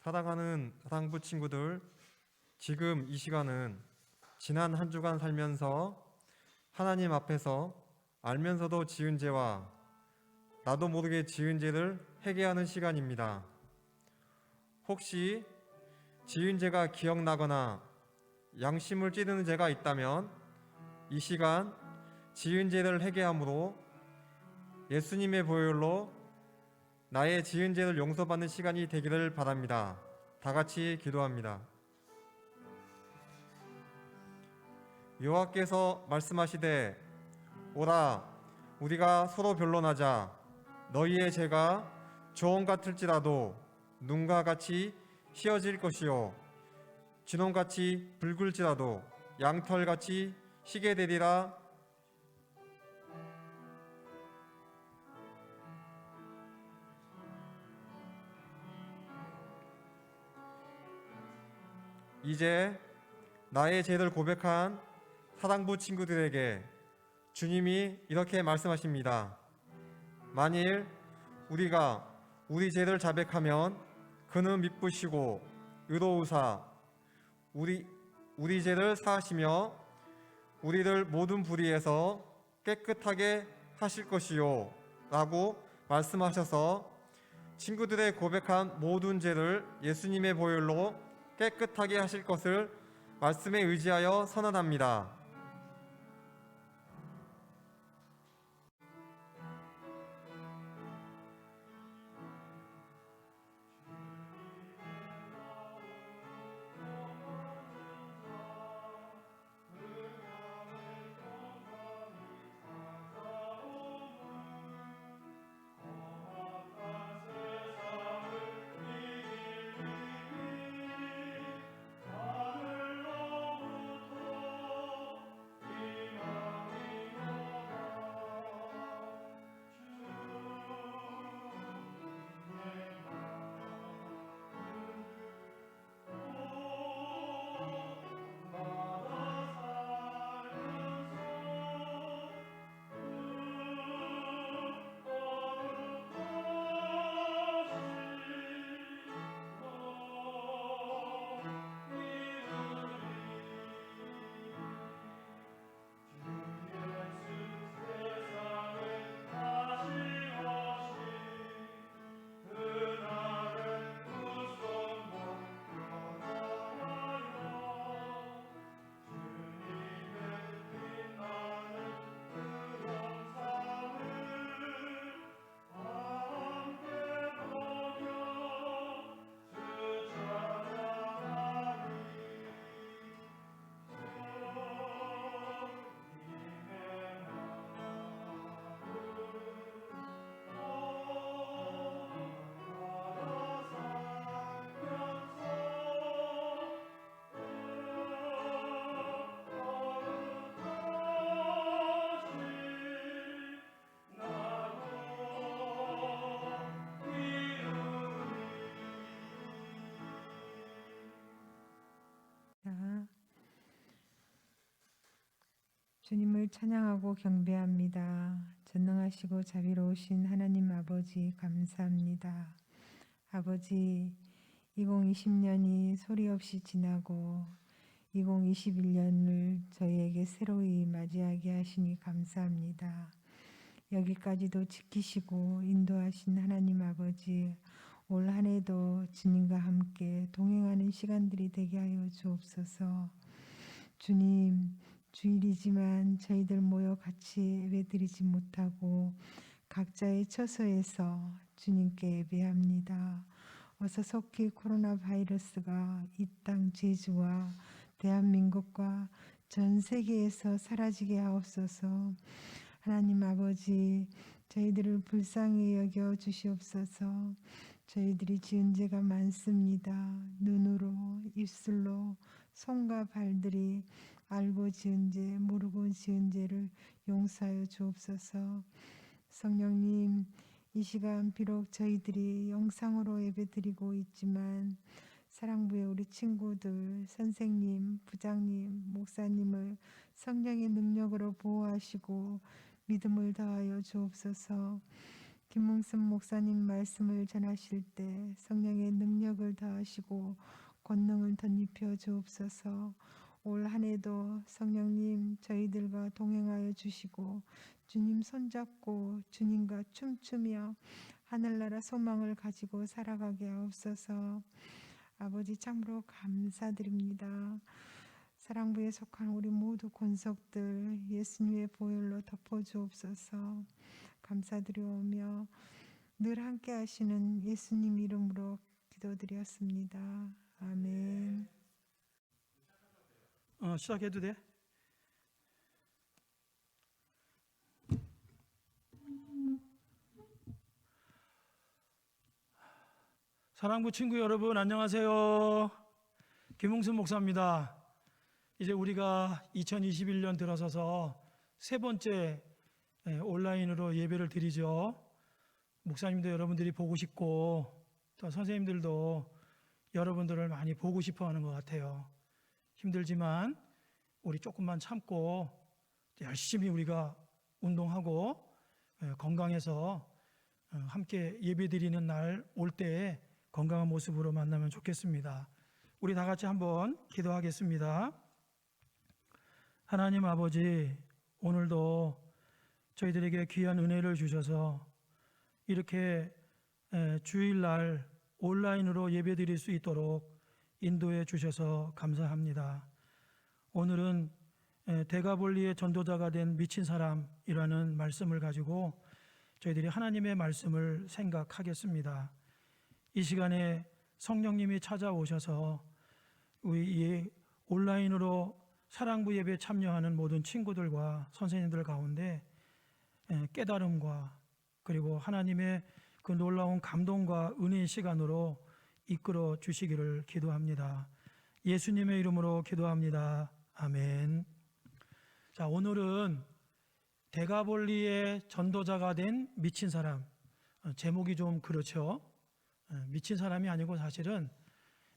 사랑하는 사랑부 친구들, 지금 이 시간은 지난 한 주간 살면서 하나님 앞에서 알면서도 지은 죄와 나도 모르게 지은 죄를 회개하는 시간입니다. 혹시 지은 죄가 기억나거나 양심을 찌르는 죄가 있다면 이 시간 지은 죄를 회개함으로 예수님의 보혈로 나의 지은 죄를 용서받는 시간이 되기를 바랍니다. 다 같이 기도합니다. 여호와께서 말씀하시되 오라 우리가 서로 변론하자. 너희의 죄가 조언 같을지라도 눈과 같이 휘어질 것이요 진홍같이 붉을지라도 양털같이 희게 되리라. 이제 나의 죄를 고백한 사랑부 친구들에게 주님이 이렇게 말씀하십니다. 만일 우리가 우리 죄를 자백하면 그는 미쁘시고 의로우사 우리 죄를 사하시며 우리를 모든 불의에서 깨끗하게 하실 것이요 라고 말씀하셔서 친구들의 고백한 모든 죄를 예수님의 보혈로 깨끗하게 하실 것을 말씀에 의지하여 선언합니다. 주님을 찬양하고 경배합니다. 전능하시고 자비로우신 하나님 아버지 감사합니다. 아버지, 2020년이 소리 없이 지나고 2021년을 저희에게 새로이 맞이하게 하시니 감사합니다. 여기까지도 지키시고 인도하신 하나님 아버지, 올 한 해도 주님과 함께 동행하는 시간들이 되게 하여 주옵소서. 주님, 주일이지만 저희들 모여 같이 예배드리지 못하고 각자의 처소에서 주님께 예배합니다. 어서 속히 코로나 바이러스가 이 땅 제주와 대한민국과 전 세계에서 사라지게 하옵소서. 하나님 아버지, 저희들을 불쌍히 여겨 주시옵소서. 저희들이 지은 죄가 많습니다. 눈으로, 입술로, 손과 발들이 알고 지은 죄, 모르고 지은 죄를 용서하여 주옵소서. 성령님, 이 시간 비록 저희들이 영상으로 예배드리고 있지만 사랑부의 우리 친구들, 선생님, 부장님, 목사님을 성령의 능력으로 보호하시고 믿음을 더하여 주옵소서. 김웅순 목사님 말씀을 전하실 때 성령의 능력을 더하시고 권능을 덧입혀 주옵소서. 올 한 해도 성령님 저희들과 동행하여 주시고 주님 손잡고 주님과 춤추며 하늘나라 소망을 가지고 살아가게 하옵소서. 아버지 참으로 감사드립니다. 사랑부에 속한 우리 모두 권속들 예수님의 보혈로 덮어주옵소서. 감사드려오며 늘 함께 하시는 예수님 이름으로 기도드렸습니다. 아멘. 시작해도 돼? 사랑부 친구 여러분 안녕하세요. 김웅순 목사입니다. 이제 우리가 2021년 들어서서 세 번째 온라인으로 예배를 드리죠. 목사님도 여러분들이 보고 싶고 또 선생님들도 여러분들을 많이 보고 싶어 하는 것 같아요. 힘들지만 우리 조금만 참고 열심히 우리가 운동하고 건강해서 함께 예배드리는 날 올 때 건강한 모습으로 만나면 좋겠습니다. 우리 다 같이 한번 기도하겠습니다. 하나님 아버지, 오늘도 저희들에게 귀한 은혜를 주셔서 이렇게 주일날 온라인으로 예배드릴 수 있도록 인도해 주셔서 감사합니다. 오늘은 대가볼리의 전도자가 된 미친 사람이라는 말씀을 가지고 저희들이 하나님의 말씀을 생각하겠습니다. 이 시간에 성령님이 찾아오셔서 우리 온라인으로 사랑부 예배에 참여하는 모든 친구들과 선생님들 가운데 깨달음과 그리고 하나님의 그 놀라운 감동과 은혜의 시간으로 이끌어 주시기를 기도합니다. 예수님의 이름으로 기도합니다. 아멘. 자, 오늘은 대가볼리의 전도자가 된 미친 사람. 제목이 좀 그렇죠. 미친 사람이 아니고 사실은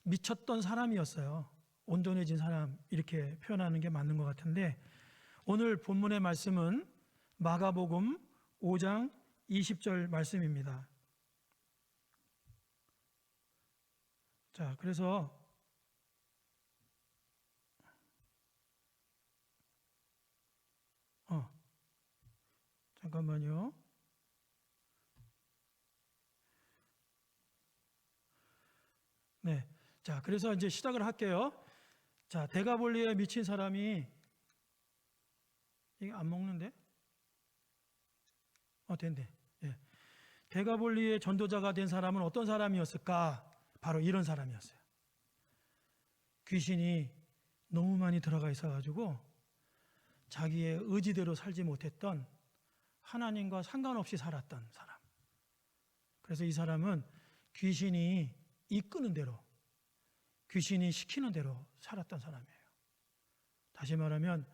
미쳤던 사람이었어요. 온전해진 사람 이렇게 표현하는 게 맞는 것 같은데 오늘 본문의 말씀은 마가복음 5장 20절 말씀입니다. 자, 그래서 잠깐만요. 네. 자, 그래서 이제 시작을 할게요. 자, 대가볼리에 미친 사람이 이게 안 먹는데? 된대. 예. 대가볼리의 전도자가 된 사람은 어떤 사람이었을까? 바로 이런 사람이었어요. 귀신이 너무 많이 들어가 있어가지고 자기의 의지대로 살지 못했던 하나님과 상관없이 살았던 사람. 그래서 이 사람은 귀신이 이끄는 대로, 귀신이 시키는 대로 살았던 사람이에요. 다시 말하면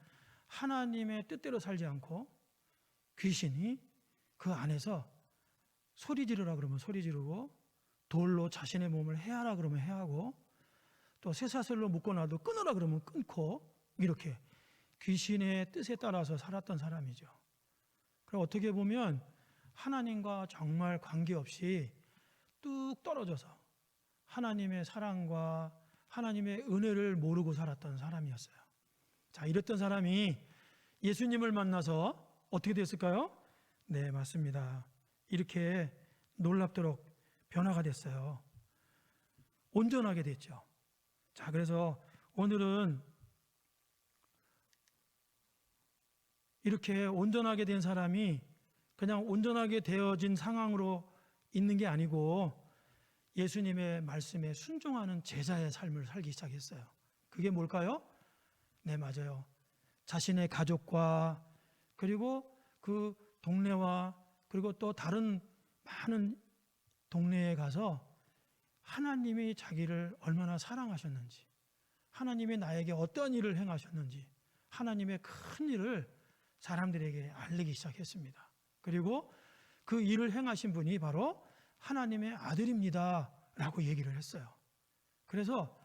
하나님의 뜻대로 살지 않고 귀신이 그 안에서 소리 지르라 그러면 소리 지르고 돌로 자신의 몸을 해하라 그러면 해하고 또 쇠사슬로 묶어놔도 끊으라 그러면 끊고 이렇게 귀신의 뜻에 따라서 살았던 사람이죠. 그리고 어떻게 보면 하나님과 정말 관계없이 뚝 떨어져서 하나님의 사랑과 하나님의 은혜를 모르고 살았던 사람이었어요. 자, 이랬던 사람이 예수님을 만나서 어떻게 됐을까요? 네, 맞습니다. 이렇게 놀랍도록 변화가 됐어요. 온전하게 됐죠. 자, 그래서 오늘은 이렇게 온전하게 된 사람이 그냥 온전하게 되어진 상황으로 있는 게 아니고 예수님의 말씀에 순종하는 제자의 삶을 살기 시작했어요. 그게 뭘까요? 네, 맞아요. 자신의 가족과 그리고 그 동네와 그리고 또 다른 많은 동네에 가서 하나님이 자기를 얼마나 사랑하셨는지, 하나님이 나에게 어떤 일을 행하셨는지, 하나님의 큰 일을 사람들에게 알리기 시작했습니다. 그리고 그 일을 행하신 분이 바로 하나님의 아들입니다 라고 얘기를 했어요. 그래서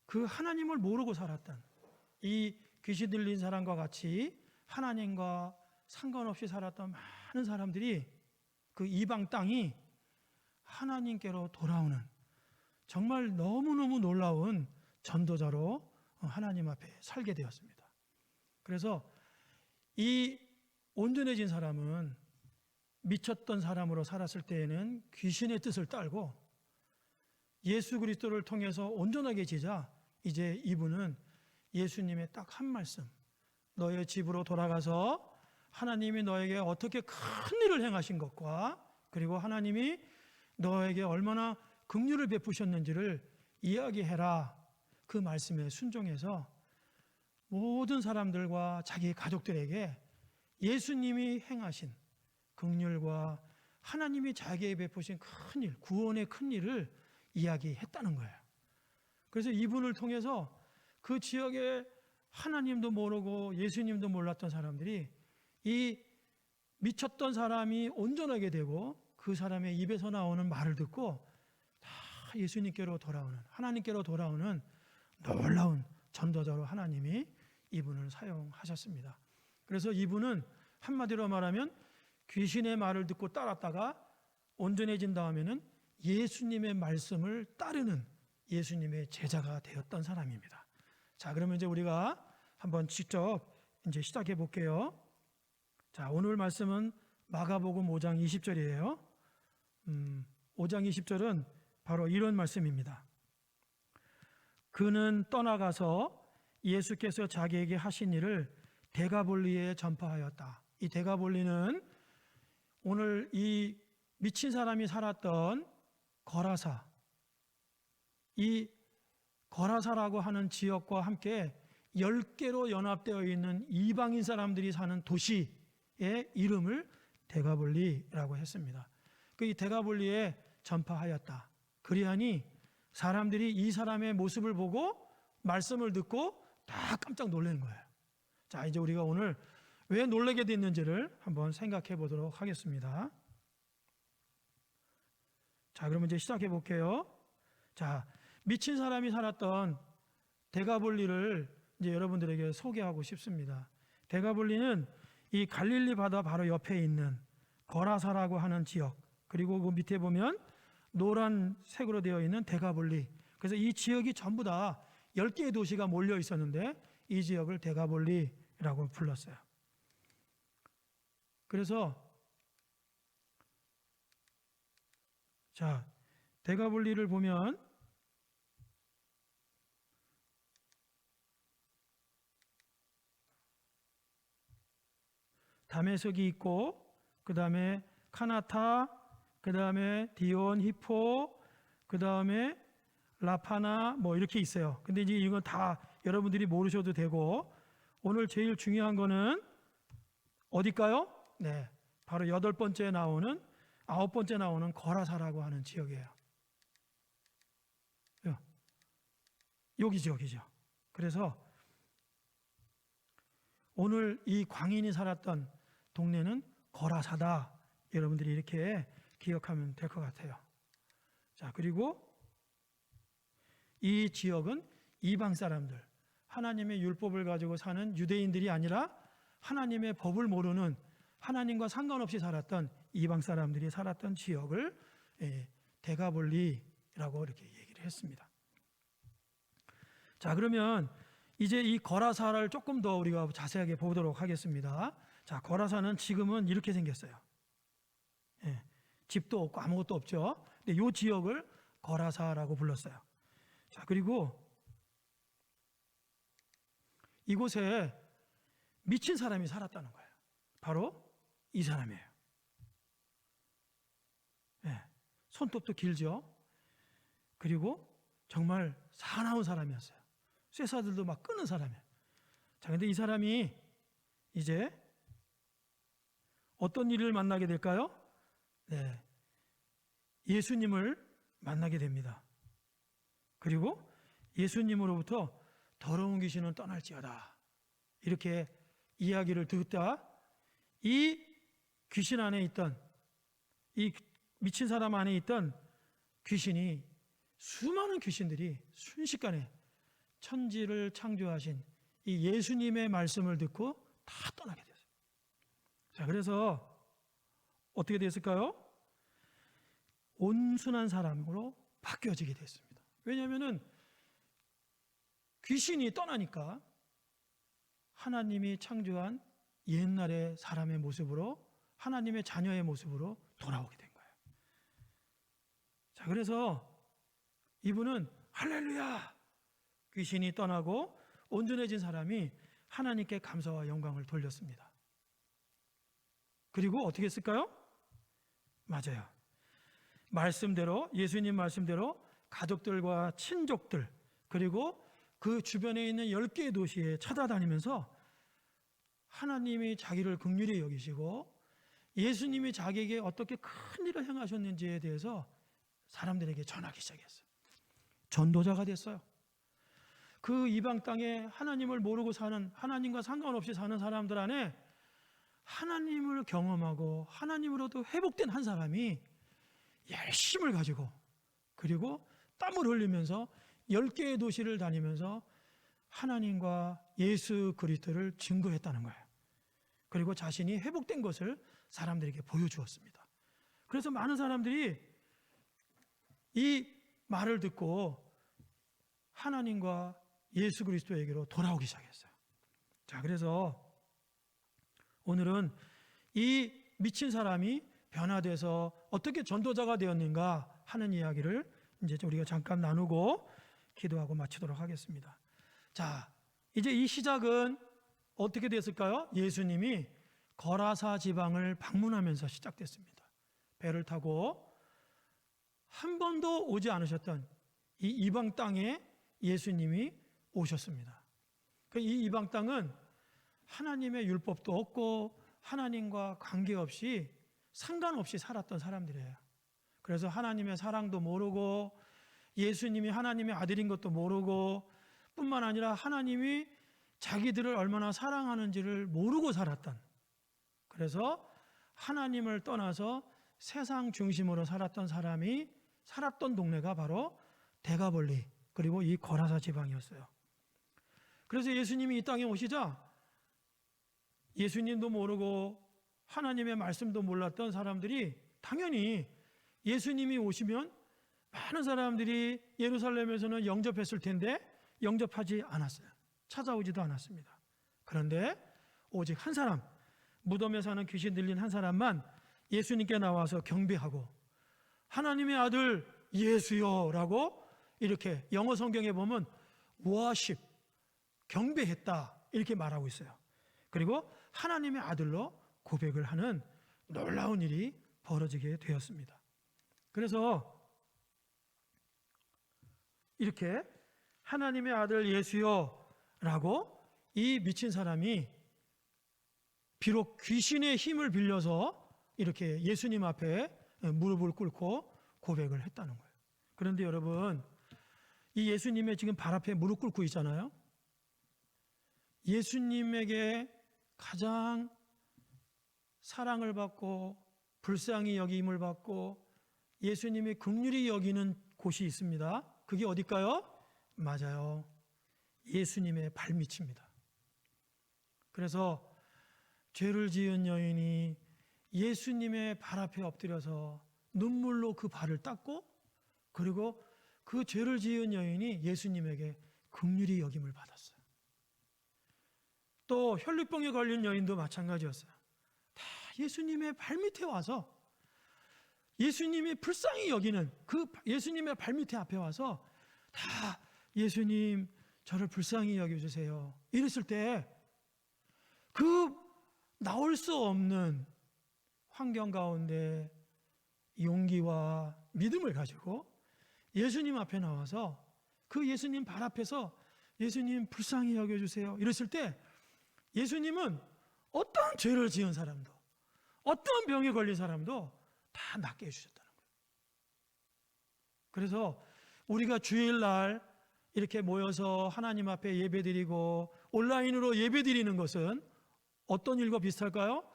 그 하나님을 모르고 살았던 이 귀신 들린 사람과 같이 하나님과 상관없이 살았던 많은 사람들이 그 이방 땅이 하나님께로 돌아오는 정말 너무너무 놀라운 전도자로 하나님 앞에 살게 되었습니다. 그래서 이 온전해진 사람은 미쳤던 사람으로 살았을 때에는 귀신의 뜻을 따르고 예수 그리스도를 통해서 온전하게 지자 이제 이분은 예수님의 딱 한 말씀, 너의 집으로 돌아가서 하나님이 너에게 어떻게 큰 일을 행하신 것과 그리고 하나님이 너에게 얼마나 긍휼을 베푸셨는지를 이야기해라. 그 말씀에 순종해서 모든 사람들과 자기 가족들에게 예수님이 행하신 긍휼과 하나님이 자기에게 베푸신 큰 일, 구원의 큰 일을 이야기했다는 거예요. 그래서 이분을 통해서 그 지역에 하나님도 모르고 예수님도 몰랐던 사람들이 이 미쳤던 사람이 온전하게 되고 그 사람의 입에서 나오는 말을 듣고 다 예수님께로 돌아오는, 하나님께로 돌아오는 놀라운 전도자로 하나님이 이분을 사용하셨습니다. 그래서 이분은 한마디로 말하면 귀신의 말을 듣고 따랐다가 온전해진 다음에는 예수님의 말씀을 따르는 예수님의 제자가 되었던 사람입니다. 자, 그러면 이제 우리가 한번 직접 이제 시작해 볼게요. 자, 오늘 말씀은 마가복음 5장 20절이에요. 5장 20절은 바로 이런 말씀입니다. 그는 떠나가서 예수께서 자기에게 하신 일을 데가볼리에 전파하였다. 이 데가볼리는 오늘 이 미친 사람이 살았던 거라사, 이 거라사라고 하는 지역과 함께 10개로 연합되어 있는 이방인 사람들이 사는 도시의 이름을 데가볼리라고 했습니다. 그 이 데가볼리에 전파하였다. 그리하니 사람들이 이 사람의 모습을 보고 말씀을 듣고 다 깜짝 놀라는 거예요. 자, 이제 우리가 오늘 왜 놀라게 됐는지를 한번 생각해 보도록 하겠습니다. 자, 그러면 이제 시작해 볼게요. 자, 미친 사람이 살았던 데가볼리를 이제 여러분들에게 소개하고 싶습니다. 데가볼리는 이 갈릴리 바다 바로 옆에 있는 거라사라고 하는 지역, 그리고 그 밑에 보면 노란색으로 되어 있는 데가볼리. 그래서 이 지역이 전부 다 10개의 도시가 몰려 있었는데 이 지역을 데가볼리라고 불렀어요. 그래서 자, 데가볼리를 보면 다메섹이 있고 그 다음에 카나타, 그 다음에 디온, 히포, 그 다음에 라파나 뭐 이렇게 있어요. 근데 이제 이건 다 여러분들이 모르셔도 되고 오늘 제일 중요한 거는 어딜까요? 네, 바로 8번째 나오는 9번째 나오는 거라사라고 하는 지역이에요. 여기죠. 그래서 오늘 이 광인이 살았던 동네는 거라사다. 여러분들이 이렇게 기억하면 될 것 같아요. 자, 그리고 이 지역은 이방 사람들, 하나님의 율법을 가지고 사는 유대인들이 아니라 하나님의 법을 모르는, 하나님과 상관없이 살았던 이방 사람들이 살았던 지역을 데가볼리라고 이렇게 얘기를 했습니다. 자, 그러면 이제 이 거라사를 조금 더 우리가 자세하게 보도록 하겠습니다. 자, 거라사는 지금은 이렇게 생겼어요. 집도 없고 아무것도 없죠. 근데 이 지역을 거라사라고 불렀어요. 자, 그리고 이곳에 미친 사람이 살았다는 거예요. 바로 이 사람이에요. 손톱도 길죠. 그리고 정말 사나운 사람이었어요. 쇠사들도 막 끄는 사람이에요. 자, 근데 이 사람이 이제 어떤 일을 만나게 될까요? 네, 예수님을 만나게 됩니다. 그리고 예수님으로부터 더러운 귀신은 떠날지어다. 이렇게 이야기를 듣다 이 귀신 안에 있던, 이 미친 사람 안에 있던 귀신이, 수많은 귀신들이 순식간에 천지를 창조하신 이 예수님의 말씀을 듣고 다 떠나게 됐어요. 자, 그래서 어떻게 됐을까요? 온순한 사람으로 바뀌어지게 됐습니다. 왜냐하면 귀신이 떠나니까 하나님이 창조한 옛날의 사람의 모습으로, 하나님의 자녀의 모습으로 돌아오게 된 거예요. 자, 그래서 이분은 할렐루야! 귀신이 떠나고 온전해진 사람이 하나님께 감사와 영광을 돌렸습니다. 그리고 어떻게 했을까요? 맞아요. 말씀대로, 예수님 말씀대로 가족들과 친족들, 그리고 그 주변에 있는 10개의 도시에 찾아다니면서 하나님이 자기를 긍휼히 여기시고 예수님이 자기에게 어떻게 큰 일을 행하셨는지에 대해서 사람들에게 전하기 시작했어요. 전도자가 됐어요. 그 이방 땅에 하나님을 모르고 사는, 하나님과 상관없이 사는 사람들 안에 하나님을 경험하고 하나님으로도 회복된 한 사람이 열심을 가지고, 그리고 땀을 흘리면서 10개의 도시를 다니면서 하나님과 예수 그리스도를 증거했다는 거예요. 그리고 자신이 회복된 것을 사람들에게 보여주었습니다. 그래서 많은 사람들이 이 말을 듣고 하나님과 예수 그리스도에게로 돌아오기 시작했어요. 자, 그래서 오늘은 이 미친 사람이 변화돼서 어떻게 전도자가 되었는가 하는 이야기를 이제 우리가 잠깐 나누고 기도하고 마치도록 하겠습니다. 자, 이제 이 시작은 어떻게 됐을까요? 예수님이 거라사 지방을 방문하면서 시작됐습니다. 배를 타고 한 번도 오지 않으셨던 이 이방 땅에 예수님이 오셨습니다. 이 이방 땅은 하나님의 율법도 없고 하나님과 관계없이, 상관없이 살았던 사람들이에요. 그래서 하나님의 사랑도 모르고 예수님이 하나님의 아들인 것도 모르고, 뿐만 아니라 하나님이 자기들을 얼마나 사랑하는지를 모르고 살았던, 그래서 하나님을 떠나서 세상 중심으로 살았던 사람이 살았던 동네가 바로 데가볼리, 그리고 이 거라사 지방이었어요. 그래서 예수님이 이 땅에 오시자 예수님도 모르고 하나님의 말씀도 몰랐던 사람들이 당연히 예수님이 오시면 많은 사람들이 예루살렘에서는 영접했을 텐데 영접하지 않았어요. 찾아오지도 않았습니다. 그런데 오직 한 사람, 무덤에 사는 귀신 들린 한 사람만 예수님께 나와서 경배하고 하나님의 아들 예수여 라고, 이렇게 영어 성경에 보면 worship, 경배했다 이렇게 말하고 있어요. 그리고 하나님의 아들로 고백을 하는 놀라운 일이 벌어지게 되었습니다. 그래서 이렇게 하나님의 아들 예수여 라고 이 미친 사람이 비록 귀신의 힘을 빌려서 이렇게 예수님 앞에 무릎을 꿇고 고백을 했다는 거예요. 그런데 여러분, 이 예수님의 지금 발 앞에 무릎 꿇고 있잖아요. 예수님에게 가장 사랑을 받고 불쌍히 여김을 받고 예수님이 긍휼히 여기는 곳이 있습니다. 그게 어딜까요? 맞아요. 예수님의 발밑입니다. 그래서 죄를 지은 여인이 예수님의 발 앞에 엎드려서 눈물로 그 발을 닦고, 그리고 그 죄를 지은 여인이 예수님에게 긍휼히 여김을 받았어요. 또 혈루병에 걸린 여인도 마찬가지였어요. 다 예수님의 발밑에 와서 예수님이 불쌍히 여기는 그 예수님의 발밑에 앞에 와서 다 예수님 저를 불쌍히 여겨주세요 이랬을 때 그 나올 수 없는 환경 가운데 용기와 믿음을 가지고 예수님 앞에 나와서 그 예수님 발 앞에서 예수님 불쌍히 여겨주세요 이랬을 때 예수님은 어떤 죄를 지은 사람도 어떤 병에 걸린 사람도 다 낫게 해주셨다는 거예요. 그래서 우리가 주일날 이렇게 모여서 하나님 앞에 예배드리고 온라인으로 예배드리는 것은 어떤 일과 비슷할까요?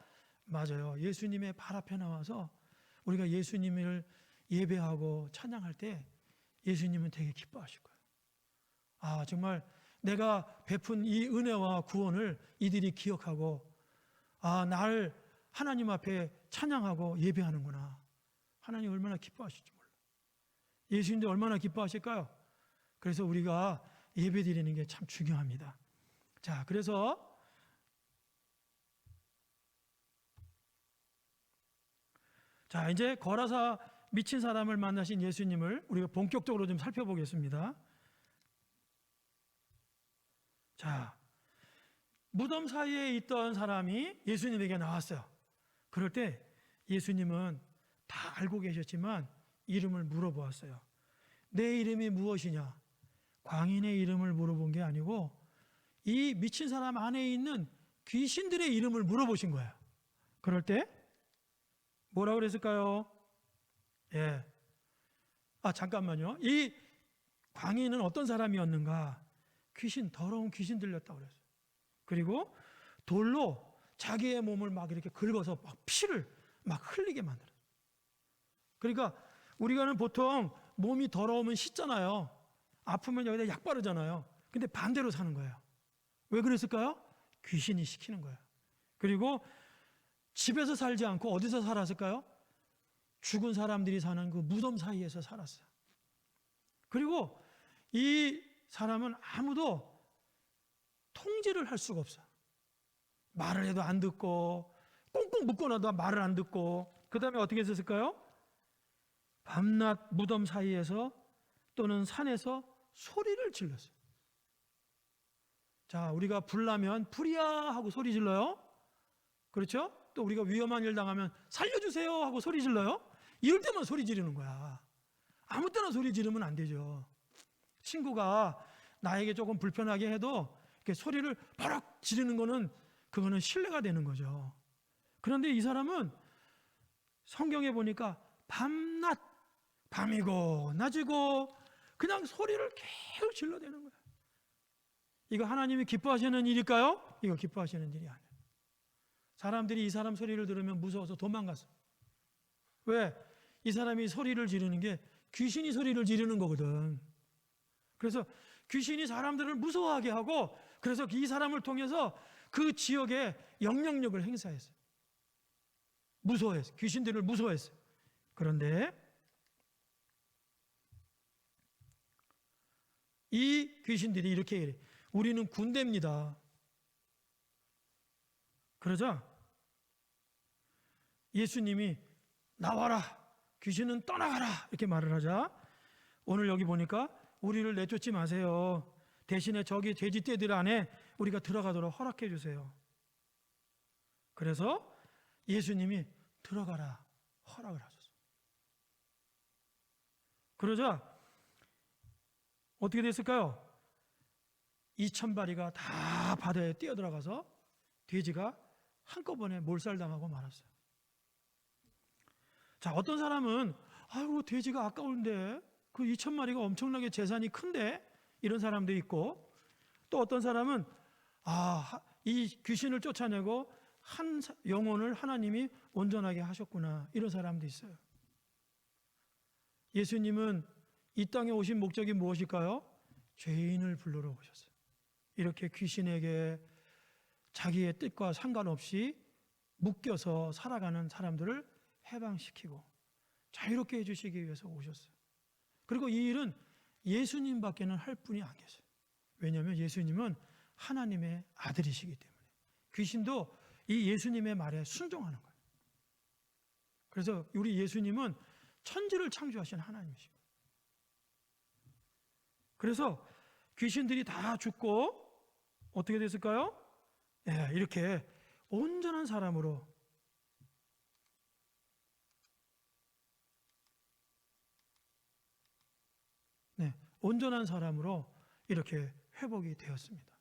맞아요. 예수님의 발 앞에 나와서 우리가 예수님을 예배하고 찬양할 때 예수님은 되게 기뻐하실 거예요. 아, 정말 내가 베푼 이 은혜와 구원을 이들이 기억하고 아, 날 하나님 앞에 찬양하고 예배하는구나. 하나님 얼마나 기뻐하실지 몰라. 예수님도 얼마나 기뻐하실까요? 그래서 우리가 예배 드리는 게 참 중요합니다. 자, 그래서 자, 이제 거라사 미친 사람을 만나신 예수님을 우리가 본격적으로 좀 살펴보겠습니다. 자, 무덤 사이에 있던 사람이 예수님에게 나왔어요. 그럴 때 예수님은 다 알고 계셨지만 이름을 물어보았어요. 내 이름이 무엇이냐? 광인의 이름을 물어본 게 아니고 이 미친 사람 안에 있는 귀신들의 이름을 물어보신 거예요. 그럴 때 뭐라고 그랬을까요? 예. 잠깐만요. 이 광인은 어떤 사람이었는가? 더러운 귀신 들렸다고 그랬어요. 그리고 돌로 자기의 몸을 막 이렇게 긁어서 막 피를 막 흘리게 만들어요. 그러니까 우리가는 보통 몸이 더러우면 씻잖아요. 아프면 여기다 약 바르잖아요. 근데 반대로 사는 거예요. 왜 그랬을까요? 귀신이 시키는 거예요. 그리고 집에서 살지 않고 어디서 살았을까요? 죽은 사람들이 사는 그 무덤 사이에서 살았어요. 그리고 이 사람은 아무도 통제를 할 수가 없어요. 말을 해도 안 듣고 꽁꽁 묶어놔도 말을 안 듣고 그 다음에 어떻게 했을까요? 밤낮 무덤 사이에서 또는 산에서 소리를 질렀어요. 자, 우리가 불나면 불이야 하고 소리 질러요. 그렇죠? 또 우리가 위험한 일 당하면 살려주세요 하고 소리 질러요. 이럴 때만 소리 지르는 거야. 아무 때나 소리 지르면 안 되죠. 친구가 나에게 조금 불편하게 해도 이렇게 소리를 버럭 지르는 거는 그거는 신뢰가 되는 거죠. 그런데 이 사람은 성경에 보니까 밤낮, 밤이고 낮이고 그냥 소리를 계속 질러대는 거야. 이거 하나님이 기뻐하시는 일일까요? 이거 기뻐하시는 일이 아니에요. 사람들이 이 사람 소리를 들으면 무서워서 도망갔어. 왜? 이 사람이 소리를 지르는 게 귀신이 소리를 지르는 거거든. 그래서 귀신이 사람들을 무서워하게 하고 그래서 이 사람을 통해서 그 지역에 영향력을 행사했어요. 무서워했어요. 귀신들을 무서워했어요. 그런데 이 귀신들이 이렇게 이래. 우리는 군대입니다. 그러자 예수님이 나와라, 귀신은 떠나가라 이렇게 말을 하자 오늘 여기 보니까 우리를 내쫓지 마세요. 대신에 저기 돼지떼들 안에 우리가 들어가도록 허락해 주세요. 그래서 예수님이 들어가라 허락을 하셨어요. 그러자 어떻게 됐을까요? 2,000마리가 다 바다에 뛰어들어가서 돼지가 한꺼번에 몰살당하고 말았어요. 자, 어떤 사람은 아이고 돼지가 아까운데 그 2,000마리가 엄청나게 재산이 큰데 이런 사람도 있고 또 어떤 사람은 이 귀신을 쫓아내고 한 영혼을 하나님이 온전하게 하셨구나 이런 사람도 있어요. 예수님은 이 땅에 오신 목적이 무엇일까요? 죄인을 불러러 오셨어요. 이렇게 귀신에게 자기의 뜻과 상관없이 묶여서 살아가는 사람들을 해방시키고 자유롭게 해주시기 위해서 오셨어요. 그리고 이 일은 예수님밖에는 할 분이 안 계세요. 왜냐하면 예수님은 하나님의 아들이시기 때문에 귀신도 이 예수님의 말에 순종하는 거예요. 그래서 우리 예수님은 천지를 창조하신 하나님이시고 그래서 귀신들이 다 죽고 어떻게 됐을까요? 이렇게 온전한 사람으로 온전한 사람으로 이렇게 회복이 되었습니다.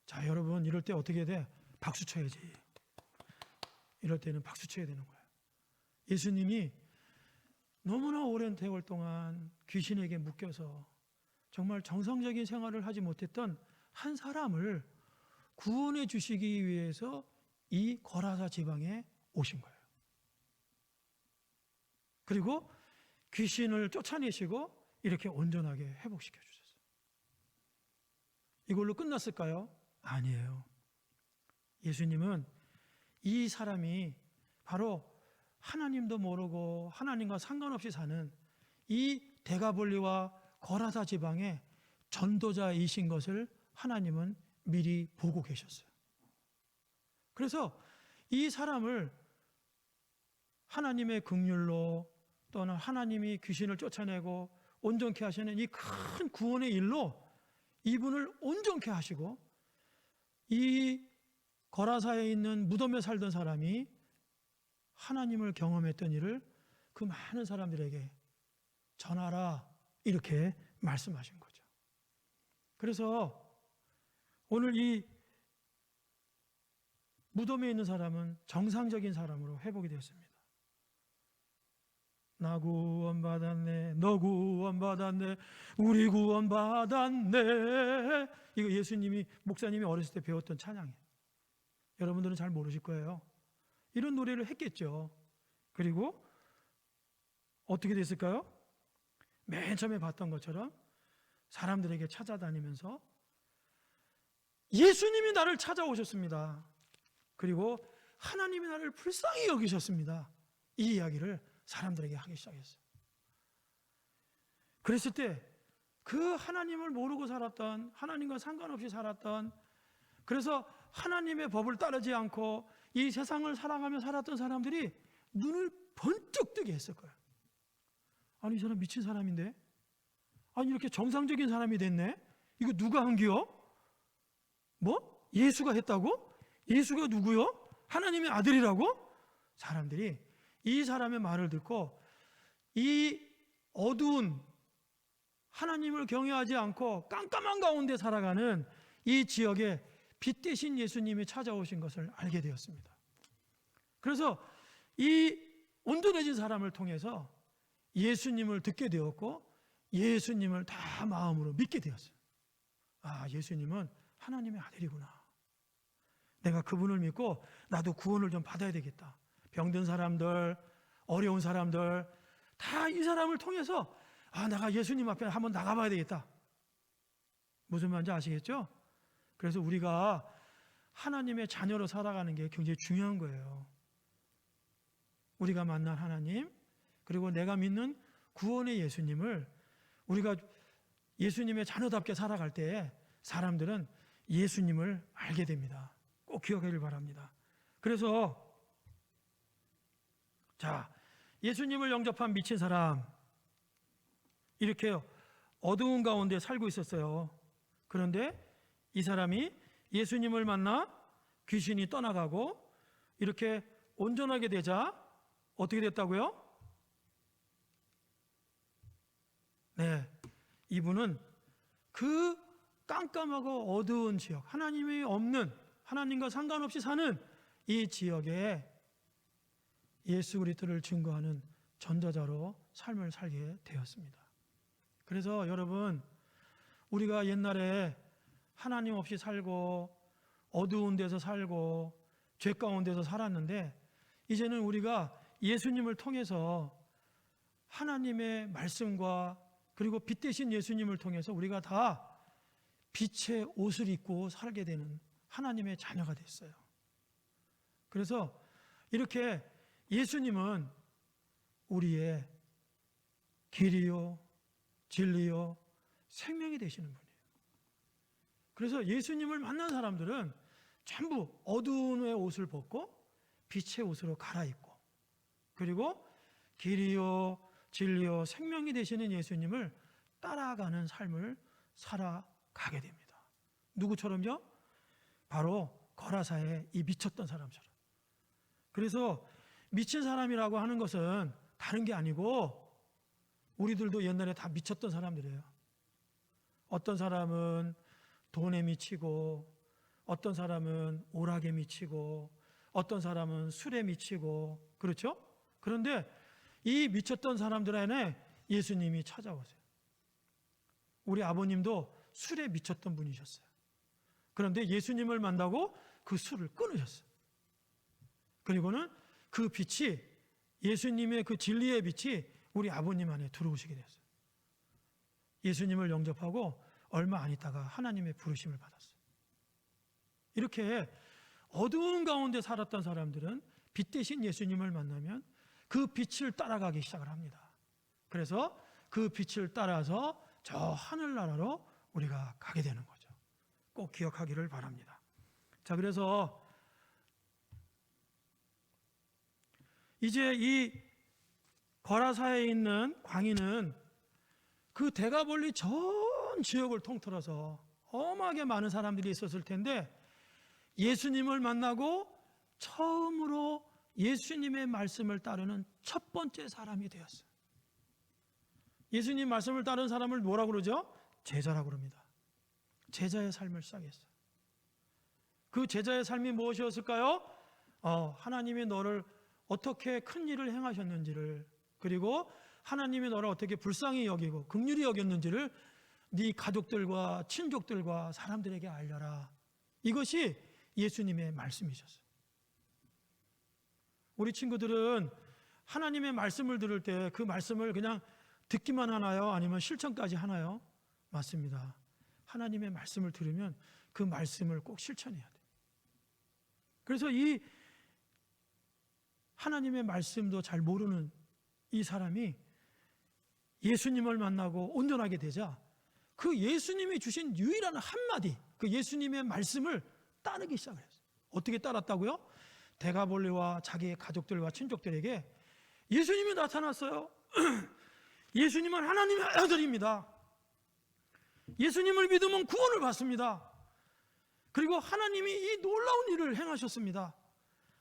자, 여러분 이럴 때 어떻게 돼? 박수 쳐야지. 이럴 때는 박수 쳐야 되는 거예요. 예수님이 너무나 오랜 세월 동안 귀신에게 묶여서 정말 정상적인 생활을 하지 못했던 한 사람을 구원해 주시기 위해서 이 거라사 지방에 오신 거예요. 그리고 귀신을 쫓아내시고 이렇게 온전하게 회복시켜 주셨어요. 이걸로 끝났을까요? 아니에요. 예수님은 이 사람이 바로 하나님도 모르고 하나님과 상관없이 사는 이 데가볼리와 거라사 지방의 전도자이신 것을 하나님은 미리 보고 계셨어요. 그래서 이 사람을 하나님의 긍휼로 또는 하나님이 귀신을 쫓아내고 온전케 하시는 이 큰 구원의 일로 이분을 온전케 하시고, 이 거라사에 있는 무덤에 살던 사람이 하나님을 경험했던 일을 그 많은 사람들에게 전하라, 이렇게 말씀하신 거죠. 그래서 오늘 이 무덤에 있는 사람은 정상적인 사람으로 회복이 되었습니다. 나 구원받았네, 너 구원받았네, 우리 구원받았네. 이거 예수님이, 목사님이 어렸을 때 배웠던 찬양이에요. 여러분들은 잘 모르실 거예요. 이런 노래를 했겠죠. 그리고 어떻게 됐을까요? 맨 처음에 봤던 것처럼 사람들에게 찾아다니면서 예수님이 나를 찾아오셨습니다. 그리고 하나님이 나를 불쌍히 여기셨습니다. 이 이야기를 사람들에게 하기 시작했어요. 그랬을 때 그 하나님을 모르고 살았던, 하나님과 상관없이 살았던, 그래서 하나님의 법을 따르지 않고 이 세상을 살아가며 살았던 사람들이 눈을 번쩍 뜨게 했을 거예요. 아니, 이 사람 미친 사람인데? 아니, 이렇게 정상적인 사람이 됐네? 이거 누가 한기요? 뭐? 예수가 했다고? 예수가 누구요? 하나님의 아들이라고? 사람들이 이 사람의 말을 듣고 이 어두운, 하나님을 경외하지 않고 깜깜한 가운데 살아가는 이 지역에 빛 대신 예수님이 찾아오신 것을 알게 되었습니다. 그래서 이 온전해진 사람을 통해서 예수님을 듣게 되었고 예수님을 다 마음으로 믿게 되었어요. 아, 예수님은 하나님의 아들이구나. 내가 그분을 믿고 나도 구원을 좀 받아야 되겠다. 병든 사람들, 어려운 사람들 다 이 사람을 통해서, 아, 내가 예수님 앞에 한번 나가봐야 되겠다. 무슨 말인지 아시겠죠? 그래서 우리가 하나님의 자녀로 살아가는 게 굉장히 중요한 거예요. 우리가 만난 하나님, 그리고 내가 믿는 구원의 예수님을 우리가 예수님의 자녀답게 살아갈 때 사람들은 예수님을 알게 됩니다. 꼭 기억하길 바랍니다. 그래서 자, 예수님을 영접한 미친 사람, 이렇게 어두운 가운데 살고 있었어요. 그런데 이 사람이 예수님을 만나 귀신이 떠나가고 이렇게 온전하게 되자 어떻게 됐다고요? 네, 이분은 그 깜깜하고 어두운 지역, 하나님이 없는, 하나님과 상관없이 사는 이 지역에 예수 그리스도를 증거하는 전도자로 삶을 살게 되었습니다. 그래서 여러분, 우리가 옛날에 하나님 없이 살고 어두운 데서 살고 죄 가운데서 살았는데, 이제는 우리가 예수님을 통해서 하나님의 말씀과 그리고 빛 대신 예수님을 통해서 우리가 다 빛의 옷을 입고 살게 되는 하나님의 자녀가 됐어요. 그래서 이렇게 예수님은 우리의 길이요, 진리요, 생명이 되시는 분이에요. 그래서 예수님을 만난 사람들은 전부 어두운 옷을 벗고 빛의 옷으로 갈아입고, 그리고 길이요, 진리요, 생명이 되시는 예수님을 따라가는 삶을 살아가게 됩니다. 누구처럼요? 바로 거라사의 이 미쳤던 사람처럼. 그래서 미친 사람이라고 하는 것은 다른 게 아니고 우리들도 옛날에 다 미쳤던 사람들이에요. 어떤 사람은 돈에 미치고, 어떤 사람은 오락에 미치고, 어떤 사람은 술에 미치고, 그렇죠? 그런데 이 미쳤던 사람들 안에 예수님이 찾아오세요. 우리 아버님도 술에 미쳤던 분이셨어요. 그런데 예수님을 만나고 그 술을 끊으셨어요. 그리고는 그 빛이, 예수님의 그 진리의 빛이 우리 아버님 안에 들어오시게 되었어요. 예수님을 영접하고 얼마 안 있다가 하나님의 부르심을 받았어요. 이렇게 어두운 가운데 살았던 사람들은 빛 대신 예수님을 만나면 그 빛을 따라가기 시작을 합니다. 그래서 그 빛을 따라서 저 하늘나라로 우리가 가게 되는 거죠. 꼭 기억하기를 바랍니다. 자, 그래서 이제 이 거라사에 있는 광인은 그 대가볼리 전 지역을 통틀어서 어마하게 많은 사람들이 있었을 텐데 예수님을 만나고 처음으로 예수님의 말씀을 따르는 첫 번째 사람이 되었어요. 예수님 말씀을 따르는 사람을 뭐라고 그러죠? 제자라고 그럽니다. 제자의 삶을 시작했어요. 그 제자의 삶이 무엇이었을까요? 하나님이 너를 어떻게 큰 일을 행하셨는지를, 그리고 하나님이 너를 어떻게 불쌍히 여기고 긍휼히 여겼는지를 네 가족들과 친족들과 사람들에게 알려라. 이것이 예수님의 말씀이셨어요. 우리 친구들은 하나님의 말씀을 들을 때 그 말씀을 그냥 듣기만 하나요? 아니면 실천까지 하나요? 맞습니다. 하나님의 말씀을 들으면 그 말씀을 꼭 실천해야 돼요. 그래서 이 하나님의 말씀도 잘 모르는 이 사람이 예수님을 만나고 온전하게 되자 그 예수님이 주신 유일한 한마디, 그 예수님의 말씀을 따르기 시작을 했어요. 어떻게 따랐다고요? 대가볼리와 자기의 가족들과 친족들에게 예수님이 나타났어요. 예수님은 하나님의 아들입니다. 예수님을 믿으면 구원을 받습니다. 그리고 하나님이 이 놀라운 일을 행하셨습니다.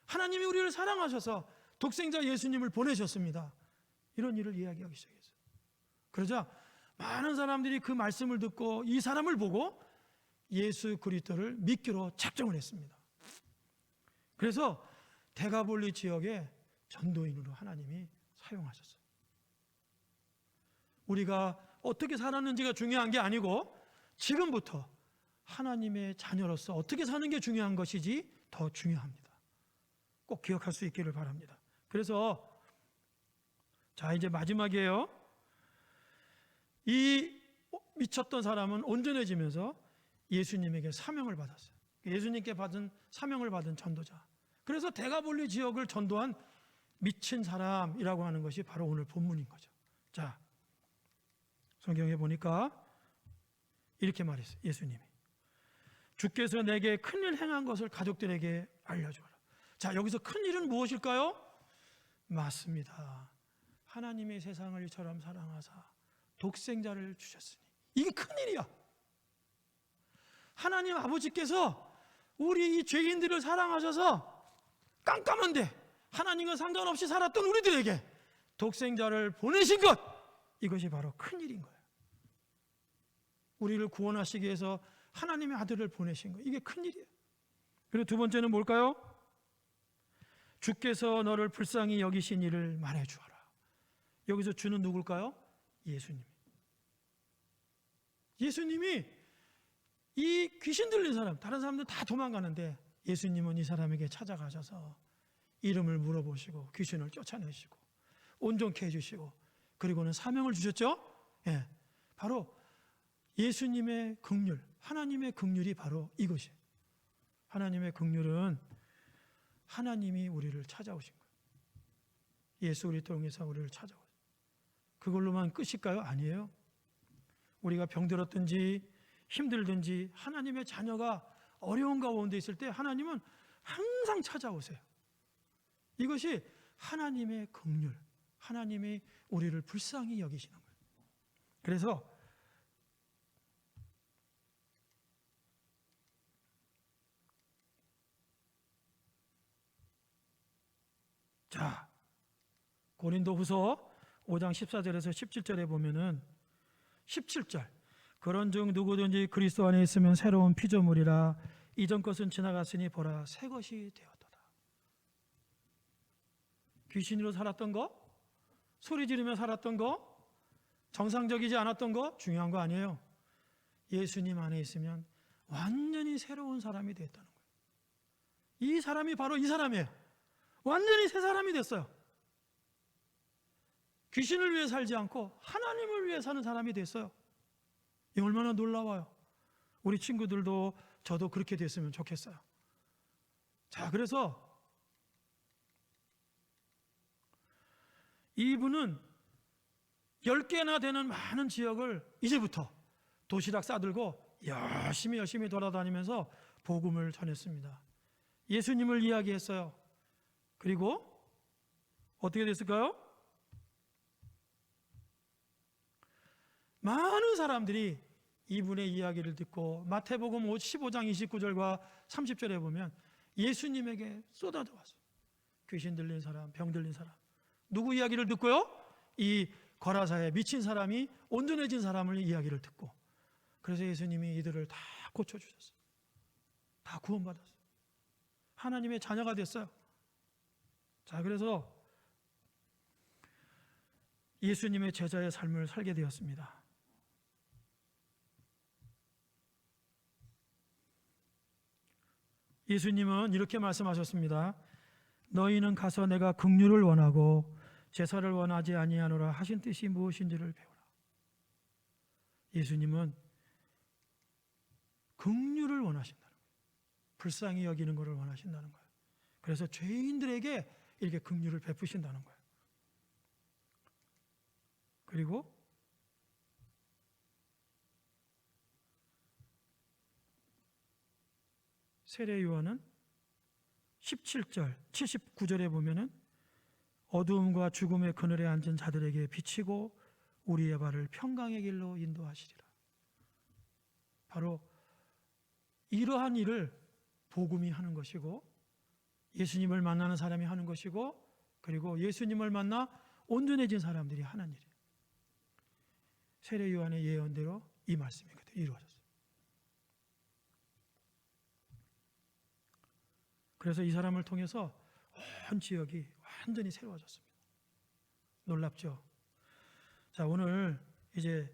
하나님이 우리를 사랑하셔서 독생자 예수님을 보내셨습니다. 이런 일을 이야기하기 시작했어요. 그러자 많은 사람들이 그 말씀을 듣고 이 사람을 보고 예수 그리스도를 믿기로 작정을 했습니다. 그래서 대가볼리 지역에 전도인으로 하나님이 사용하셨어요. 우리가 어떻게 살았는지가 중요한 게 아니고 지금부터 하나님의 자녀로서 어떻게 사는 게 중요한 것이지 더 중요합니다. 꼭 기억할 수 있기를 바랍니다. 그래서 자, 이제 마지막이에요. 이 미쳤던 사람은 온전해지면서 예수님에게 사명을 받았어요. 예수님께 받은 사명을 받은 전도자. 그래서 대가볼리 지역을 전도한 미친 사람이라고 하는 것이 바로 오늘 본문인 거죠. 자, 성경에 보니까 이렇게 말했어요. 예수님이 주께서 내게 큰일 행한 것을 가족들에게 알려주어라. 자, 여기서 큰일은 무엇일까요? 맞습니다. 하나님의 세상을 이처럼 사랑하사 독생자를 주셨으니 이게 큰일이야. 하나님 아버지께서 우리 이 죄인들을 사랑하셔서 깜깜한데 하나님과 상관없이 살았던 우리들에게 독생자를 보내신 것, 이것이 바로 큰일인 거예요. 우리를 구원하시기 위해서 하나님의 아들을 보내신 거, 이게 큰일이에요. 그리고 두 번째는 뭘까요? 주께서 너를 불쌍히 여기신 일을 말해주어라. 여기서 주는 누굴까요? 예수님. 예수님이 이 귀신 들린 사람, 다른 사람들 다 도망가는데 예수님은 이 사람에게 찾아가셔서 이름을 물어보시고 귀신을 쫓아내시고 온전케 해주시고 그리고는 사명을 주셨죠? 예, 바로 예수님의 긍휼, 하나님의 긍휼이 바로 이것이에요. 하나님의 긍휼은 하나님이 우리를 찾아오신 거예요. 예수 그리스도를 통해서 우리를 찾아오신. 그걸로만 끝일까요? 아니에요. 우리가 병들었든지 힘들든지 하나님의 자녀가 어려운 가운데 있을 때 하나님은 항상 찾아오세요. 이것이 하나님의 긍휼, 하나님이 우리를 불쌍히 여기시는 거예요. 그래서 자, 고린도후서 5장 14절에서 17절에 보면은 17절 그런즉 누구든지 그리스도 안에 있으면 새로운 피조물이라 이전 것은 지나갔으니 보라 새 것이 되었도다. 귀신으로 살았던 거, 소리 지르며 살았던 거, 정상적이지 않았던 거 중요한 거 아니에요. 예수님 안에 있으면 완전히 새로운 사람이 됐다는 거예요. 이 사람이 바로 이 사람이에요. 완전히 새 사람이 됐어요. 귀신을 위해 살지 않고 하나님을 위해 사는 사람이 됐어요. 이 얼마나 놀라워요. 우리 친구들도 저도 그렇게 됐으면 좋겠어요. 자, 그래서 이분은 10개나 되는 많은 지역을 이제부터 도시락 싸들고 열심히 돌아다니면서 복음을 전했습니다. 예수님을 이야기했어요. 그리고 어떻게 됐을까요? 많은 사람들이 이분의 이야기를 듣고 마태복음 15장 29절과 30절에 보면 예수님에게 쏟아져 왔어요. 귀신 들린 사람, 병 들린 사람. 누구 이야기를 듣고요? 이 거라사에 미친 사람이 온전해진 사람을 이야기를 듣고, 그래서 예수님이 이들을 다 고쳐주셨어요. 다 구원받았어요. 하나님의 자녀가 됐어요. 자, 그래서 예수님의 제자의 삶을 살게 되었습니다. 예수님은 이렇게 말씀하셨습니다. 너희는 가서 내가 긍휼을 원하고 제사를 원하지 아니하노라 하신 뜻이 무엇인지를 배우라. 예수님은 긍휼을 원하신다는 거예요. 불쌍히 여기는 것을 원하신다는 거예요. 그래서 죄인들에게 이렇게 긍휼을 베푸신다는 거예요. 그리고 세례 요한은 17절, 79절에 보면은 어두움과 죽음의 그늘에 앉은 자들에게 비치고 우리의 발을 평강의 길로 인도하시리라. 바로 이러한 일을 복음이 하는 것이고, 예수님을 만나는 사람이 하는 것이고, 그리고 예수님을 만나 온전해진 사람들이 하는 일이에요. 세례 요한의 예언대로 이 말씀이 그대로 이루어졌어요. 그래서 이 사람을 통해서 온 지역이 완전히 새로워졌습니다. 놀랍죠? 자, 오늘 이제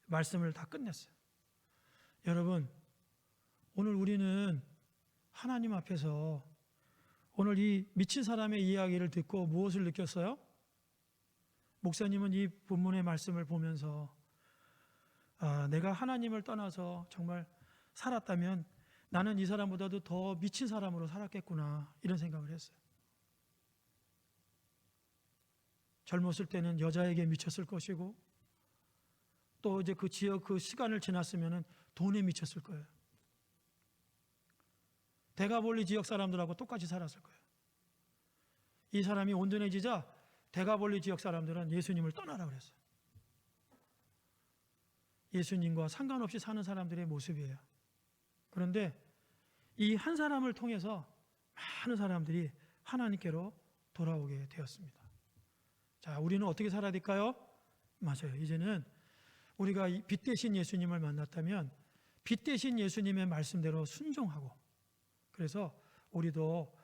말씀을 다 끝냈어요. 여러분, 오늘 우리는 하나님 앞에서 오늘 이 미친 사람의 이야기를 듣고 무엇을 느꼈어요? 목사님은 이 본문의 말씀을 보면서 내가 하나님을 떠나서 정말 살았다면 나는 이 사람보다도 더 미친 사람으로 살았겠구나, 이런 생각을 했어요. 젊었을 때는 여자에게 미쳤을 것이고, 또 이제 그 지역 그 시간을 지났으면 돈에 미쳤을 거예요. 대가볼리 지역 사람들하고 똑같이 살았을 거예요. 이 사람이 온전해지자 대가볼리 지역 사람들은 예수님을 떠나라 그랬어요. 예수님과 상관없이 사는 사람들의 모습이에요. 그런데 이 한 사람을 통해서 많은 사람들이 하나님께로 돌아오게 되었습니다. 자, 우리는 어떻게 살아야 될까요? 맞아요. 이제는 우리가 빛 대신 예수님을 만났다면 빛 대신 예수님의 말씀대로 순종하고, 그래서 우리도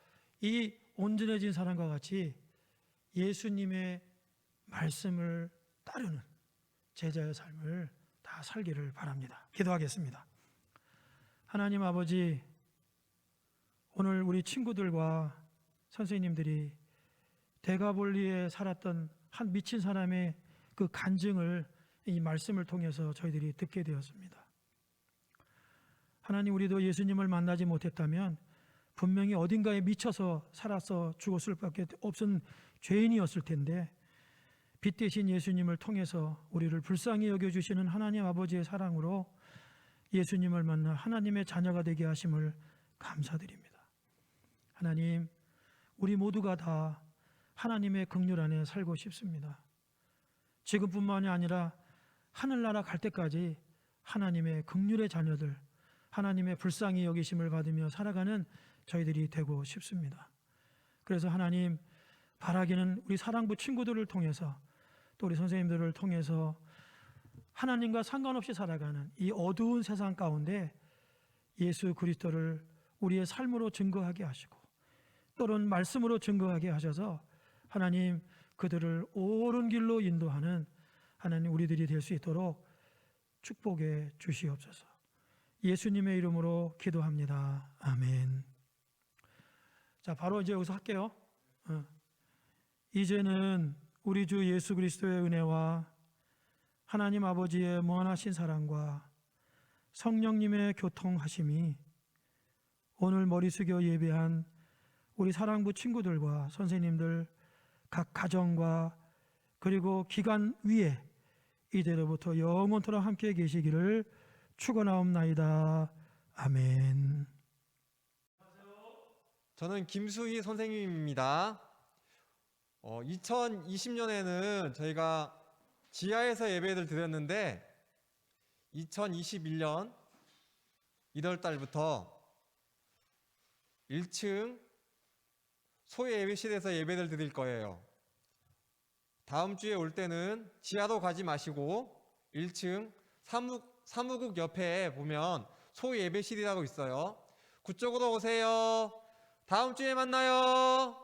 이 온전해진 사람과 같이 예수님의 말씀을 따르는 제자의 삶을 다 살기를 바랍니다. 기도하겠습니다. 하나님 아버지, 오늘 우리 친구들과 선생님들이 대가볼리에 살았던 한 미친 사람의 그 간증을 이 말씀을 통해서 저희들이 듣게 되었습니다. 하나님, 우리도 예수님을 만나지 못했다면 분명히 어딘가에 미쳐서 살아서 죽었을 밖에 없은 죄인이었을 텐데, 빛 대신 예수님을 통해서 우리를 불쌍히 여겨주시는 하나님 아버지의 사랑으로 예수님을 만나 하나님의 자녀가 되게 하심을 감사드립니다. 하나님, 우리 모두가 다 하나님의 긍휼 안에 살고 싶습니다. 지금뿐만이 아니라 하늘나라 갈 때까지 하나님의 긍휼의 자녀들, 하나님의 불쌍히 여기심을 받으며 살아가는 저희들이 되고 싶습니다. 그래서 하나님, 바라기는 우리 사랑부 친구들을 통해서, 또 우리 선생님들을 통해서 하나님과 상관없이 살아가는 이 어두운 세상 가운데 예수 그리스도를 우리의 삶으로 증거하게 하시고, 또는 말씀으로 증거하게 하셔서 하나님, 그들을 옳은 길로 인도하는 하나님 우리들이 될 수 있도록 축복해 주시옵소서. 예수님의 이름으로 기도합니다. 아멘. 자, 바로 이제 여기서 할게요. 이제는 우리 주 예수 그리스도의 은혜와 하나님 아버지의 무한하신 사랑과 성령님의 교통하심이 오늘 머리 숙여 예배한 우리 사랑부 친구들과 선생님들, 각 가정과 그리고 기간 위에 이대로부터 영원토록 함께 계시기를 축원하옵나이다. 아멘. 저는 김수희 선생님입니다. 2020년에는 저희가 지하에서 예배를 드렸는데 2021년 1월 달부터 1층 소외 예배실에서 예배를 드릴 거예요. 다음 주에 올 때는 지하로 가지 마시고 1층 사무국 옆에 보면 소외 예배실이라고 있어요. 그쪽으로 오세요. 다음 주에 만나요.